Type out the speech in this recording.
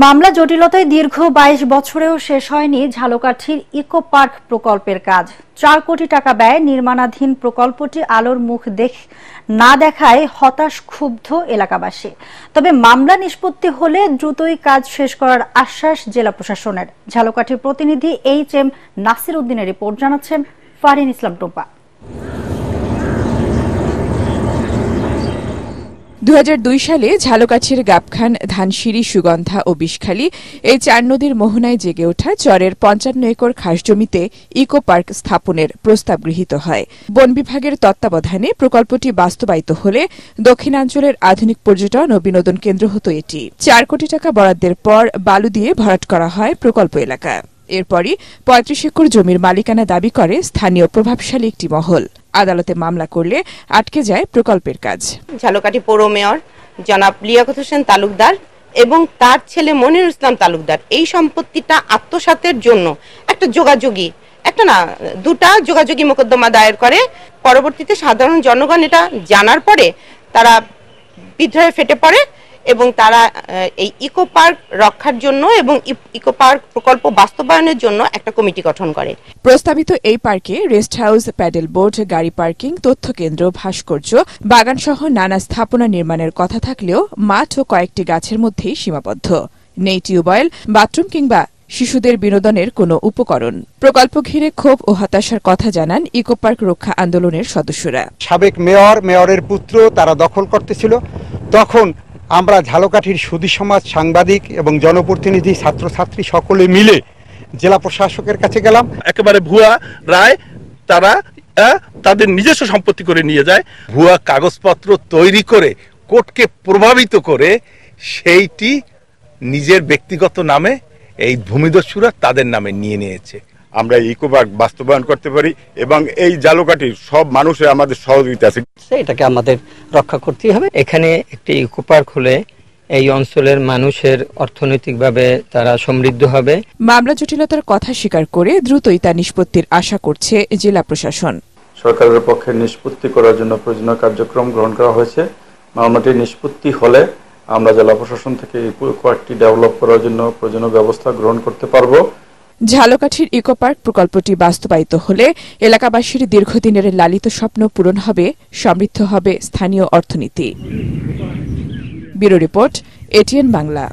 মামলা জটিলতায় দীর্ঘ ২২ বছরেও শেষ হয়নি ঝালকাঠির ইকো পার্ক প্রকল্পের কাজ। ৪ কোটি টাকা ব্যয়ে নির্মাণাধীন প্রকল্পটি আলোর মুখ না দেখায় হতাশ ক্ষুব্ধ এলাকাবাসী। তবে মামলা নিষ্পত্তি হলে দ্রুতই কাজ শেষ করার আশ্বাস জেলা প্রশাসনের। ঝালকাঠির প্রতিনিধি HM নাসির উদ্দিনের রিপোর্ট, জানাচ্ছেন ফারহিন ইসলাম টুম্পা। ২০০২ সালে ঝালকাঠির গাবখান, ধানসিঁড়ি, সুগন্ধা ও বিষখালী এই ৪ নদীর মোহনায় জেগে ওঠা চরের ৫৫ একর খাস জমিতে ইকো পার্ক স্থাপনের প্রস্তাব গৃহীত হয়। বন বিভাগের তত্ত্বাবধানে প্রকল্পটি বাস্তবায়িত হলে দক্ষিণাঞ্চলের আধুনিক পর্যটন ও বিনোদন কেন্দ্র হতো এটি। ৪ কোটি টাকা বরাদ্দের পর বালু দিয়ে ভরাট করা হয় প্রকল্প এলাকা। এরপরই ৩৫ একর জমির মালিকানা দাবি করে স্থানীয় প্রভাবশালী একটি মহল। আদালতে মামলা করলে আটকে যায় প্রকল্পের কাজ। ঝালকাঠি পৌর মেয়র জনাব লিয়াকত হোসেন তালুকদার এবং তার ছেলে মনিরুল ইসলাম তালুকদার এই সম্পত্তিটা আত্মসাতের জন্য দুটা যোগাযোগী মোকদ্দমা দায়ের করে। পরবর্তীতে সাধারণ জনগণ এটা জানার পরে তারা বিদ্রোহে ফেটে পড়ে এবং তারা এই ইকো পার্ক রক্ষার জন্য এবং ইকো পার্ক প্রকল্প বাস্তবায়নের জন্য একটা কমিটি গঠন করে। প্রস্তাবিত এই পার্কে রেস্ট হাউস, প্যাডেল বোট, গাড়ি পার্কিং, তথ্য কেন্দ্র, ভাস্কর্য, বাগান সহ নানা স্থাপনা নির্মাণের কথা থাকলেও মাঠ ও কয়েকটি গাছের মধ্যেই সীমাবদ্ধ। নেই টিউবওয়েল, বাথরুম কিংবা শিশুদের বিনোদনের কোনো উপকরণ। প্রকল্প ঘিরে ক্ষোভ ও হতাশার কথা জানান ইকো পার্ক রক্ষা আন্দোলনের সদস্যরা। সাবেক মেয়রের পুত্র তারা দখল করতেছিল, তখন আমরা ঝালকাঠির সুধী সমাজ, সাংবাদিক এবং জনপ্রতিনিধি, ছাত্রছাত্রী সকলে মিলে জেলা প্রশাসকের কাছে গেলাম। একেবারে ভুয়া রায় তারা তাদের নিজস্ব সম্পত্তি করে নিয়ে যায়, ভুয়া কাগজপত্র তৈরি করে কোর্টকে প্রভাবিত করে সেইটি নিজের ব্যক্তিগত নামে এই ভূমিদস্যুরা তাদের নামে নিয়ে নিয়েছে। আমরা ইকো পার্ক বাস্তবায়ন করতে পারি এবং এই ঝালকাঠির সব মানুষের আমাদের সহযোগিতা আছে। এটাকে আমাদের রক্ষা করতেই হবে। এখানে একটি ইকো পার্ক হলে এই অঞ্চলের মানুষের অর্থনৈতিকভাবে তারা সমৃদ্ধ হবে। মামলা জটিলতার কথা স্বীকার করে দ্রুতই তা নিষ্পত্তির আশা করছে জেলা প্রশাসন। সরকারের পক্ষে নিষ্পত্তি করার জন্য প্রয়োজনীয় কার্যক্রম গ্রহণ করা হয়েছে। মামলাটি নিষ্পত্তি হলে আমরা জেলা প্রশাসন থেকে ইকো পার্কটি ডেভেলপ করার জন্য প্রয়োজনীয় ব্যবস্থা গ্রহণ করতে পারব। ঝালকাঠির ইকো পার্ক প্রকল্পটি বাস্তবায়িত হলে এলাকাবাসীর দীর্ঘদিনের লালিত স্বপ্ন পূরণ হবে, সমৃদ্ধ হবে স্থানীয় অর্থনীতি। Bureau report, ATN Bangla.